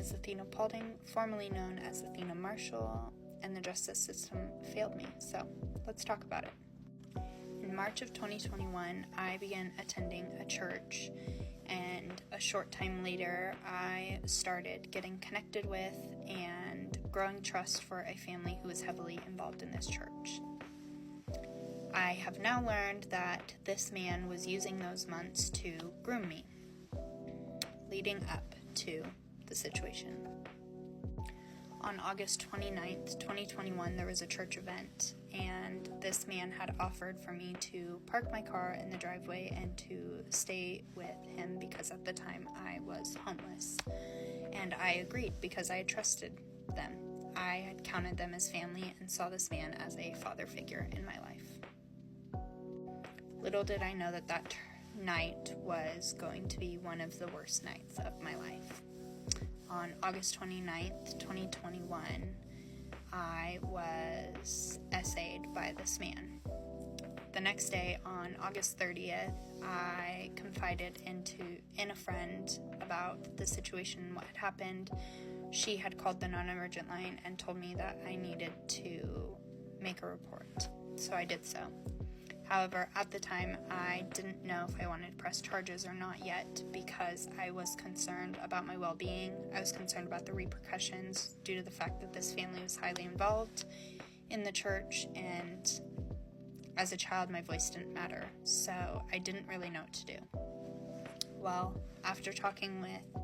is Athena Paulding, formerly known as Athena Marshall, and the justice system failed me, so let's talk about it. In March of 2021, I began attending a church, and a short time later, I started getting connected with and growing trust for a family who was heavily involved in this church. I have now learned that this man was using those months to groom me, leading up to the situation. On August 29th, 2021, there was a church event, and this man had offered for me to park my car in the driveway and to stay with him because at the time I was homeless. And I agreed because I had trusted them. I had counted them as family and saw this man as a father figure in my life. Little did I know that night was going to be one of the worst nights of my life. On August 29th, 2021, I was essayed by this man. The next day, on August 30th, I confided in a friend about the situation, what had happened. She had called the non-emergent line and told me that I needed to make a report, so I did so. However, at the time, I didn't know if I wanted to press charges or not yet because I was concerned about my well-being. I was concerned about the repercussions due to the fact that this family was highly involved in the church, and as a child, my voice didn't matter, so I didn't really know what to do. Well, after talking with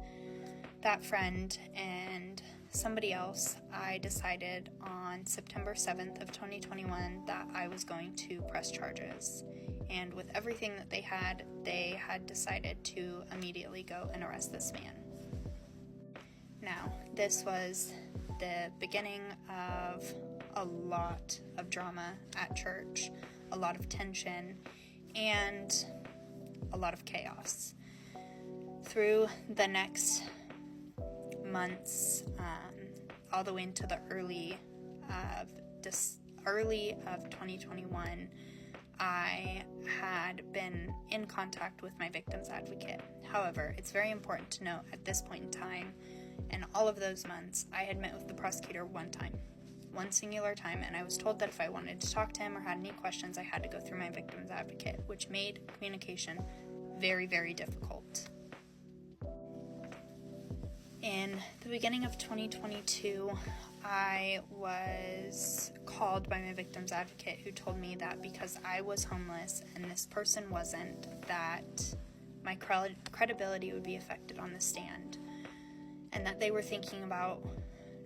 that friend and somebody else, I decided on September 7th of 2021 that I was going to press charges. And with everything that they had decided to immediately go and arrest this man. Now, this was the beginning of a lot of drama at church, a lot of tension, and a lot of chaos. Through the next months, all the way into the early of 2021, I had been in contact with my victim's advocate. However, it's very important to note at this point in time, in all of those months, I had met with the prosecutor one singular time, and I was told that if I wanted to talk to him or had any questions, I had to go through my victim's advocate, which made communication very, very difficult. In the beginning of 2022, I was called by my victim's advocate who told me that because I was homeless and this person wasn't, that my credibility would be affected on the stand, and that they were thinking about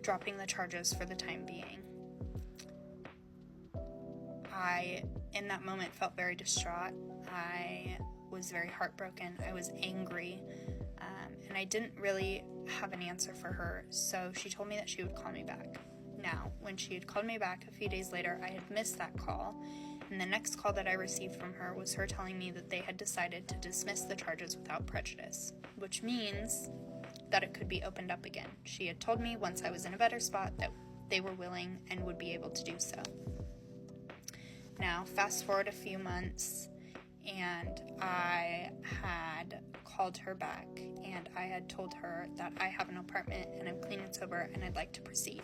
dropping the charges for the time being. I, in that moment, felt very distraught. I was very heartbroken. I was angry. And I didn't really have an answer for her, so she told me that she would call me back. Now, when she had called me back a few days later, I had missed that call, and the next call that I received from her was her telling me that they had decided to dismiss the charges without prejudice, which means that it could be opened up again. She had told me once I was in a better spot that they were willing and would be able to do so. Now, fast forward a few months, and I had called her back, and I had told her that I have an apartment and I'm clean and sober and I'd like to proceed.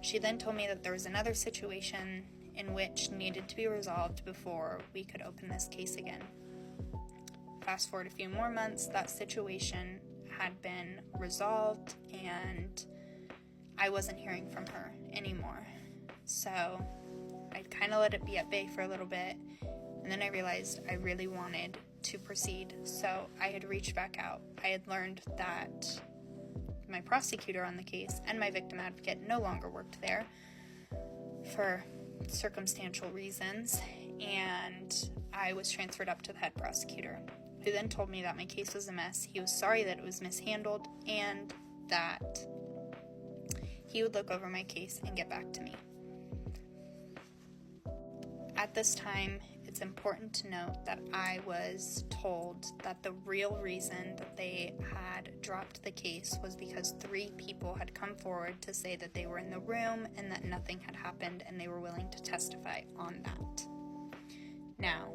She then told me that there was another situation in which needed to be resolved before we could open this case again. Fast forward a few more months, that situation had been resolved and I wasn't hearing from her anymore. So I kind of let it be at bay for a little bit, and then I realized I really wanted to proceed, so I had reached back out. I had learned that my prosecutor on the case and my victim advocate no longer worked there for circumstantial reasons, and I was transferred up to the head prosecutor, who then told me that my case was a mess. He was sorry that it was mishandled and that he would look over my case and get back to me. At this time, it's important to note that I was told that the real reason that they had dropped the case was because 3 people had come forward to say that they were in the room and that nothing had happened, and they were willing to testify on that. Now,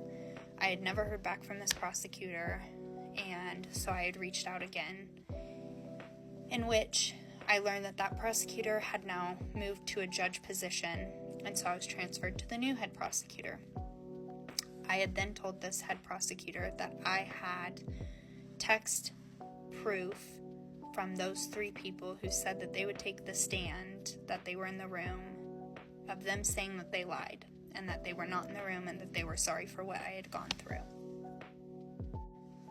I had never heard back from this prosecutor, and so I had reached out again, in which I learned that that prosecutor had now moved to a judge position, and so I was transferred to the new head prosecutor. I had then told this head prosecutor that I had text proof from those 3 people who said that they would take the stand, that they were in the room, of them saying that they lied and that they were not in the room and that they were sorry for what I had gone through.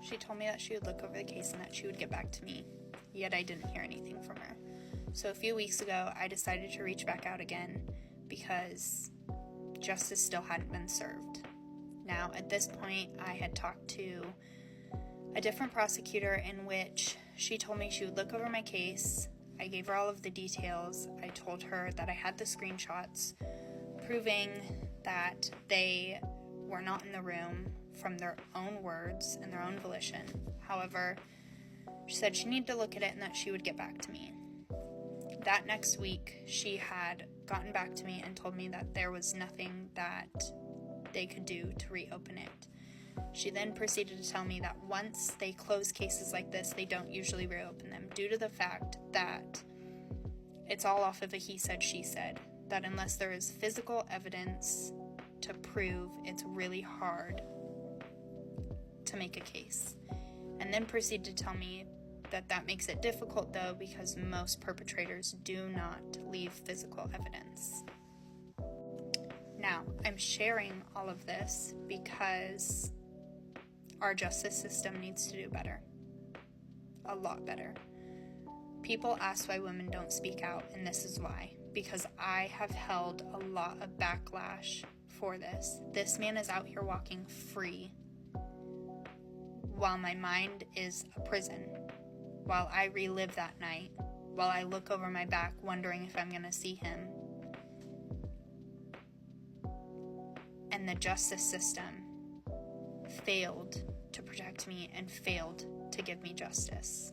She told me that she would look over the case and that she would get back to me, yet I didn't hear anything from her. So a few weeks ago, I decided to reach back out again because justice still hadn't been served. Now, at this point, I had talked to a different prosecutor in which she told me she would look over my case. I gave her all of the details. I told her that I had the screenshots proving that they were not in the room from their own words and their own volition. However, she said she needed to look at it and that she would get back to me. That next week, she had gotten back to me and told me that there was nothing that they could do to reopen it. She then proceeded to tell me that once they close cases like this, they don't usually reopen them due to the fact that it's all off of a he said, she said, that unless there is physical evidence to prove, it's really hard to make a case. And then proceeded to tell me that makes it difficult, though, because most perpetrators do not leave physical evidence. Now, I'm sharing all of this because our justice system needs to do better. A lot better. People ask why women don't speak out, and this is why. Because I have held a lot of backlash for this. This man is out here walking free while my mind is a prison. While I relive that night, while I look over my back wondering if I'm going to see him. And the justice system failed to protect me and failed to give me justice.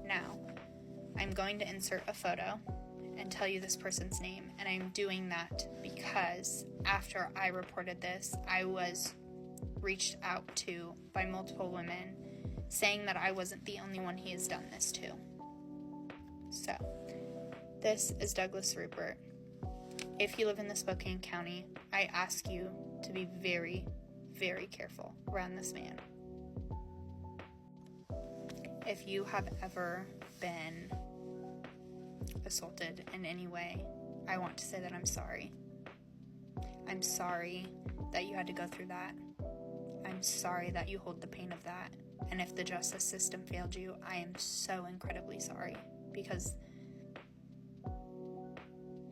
Now, I'm going to insert a photo and tell you this person's name, and I'm doing that because after I reported this, I was reached out to by multiple women saying that I wasn't the only one he has done this to. So, this is Douglas Rupert. If you live in the Spokane County, I ask you to be very, very careful around this man. If you have ever been assaulted in any way, I want to say that I'm sorry. I'm sorry that you had to go through that. I'm sorry that you hold the pain of that. And if the justice system failed you, I am so incredibly sorry, because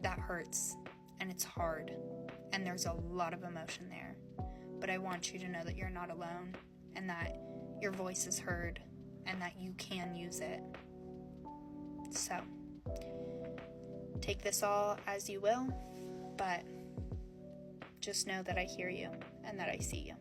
that hurts and it's hard and there's a lot of emotion there. But I want you to know that you're not alone and that your voice is heard and that you can use it. So, take this all as you will, but just know that I hear you and that I see you.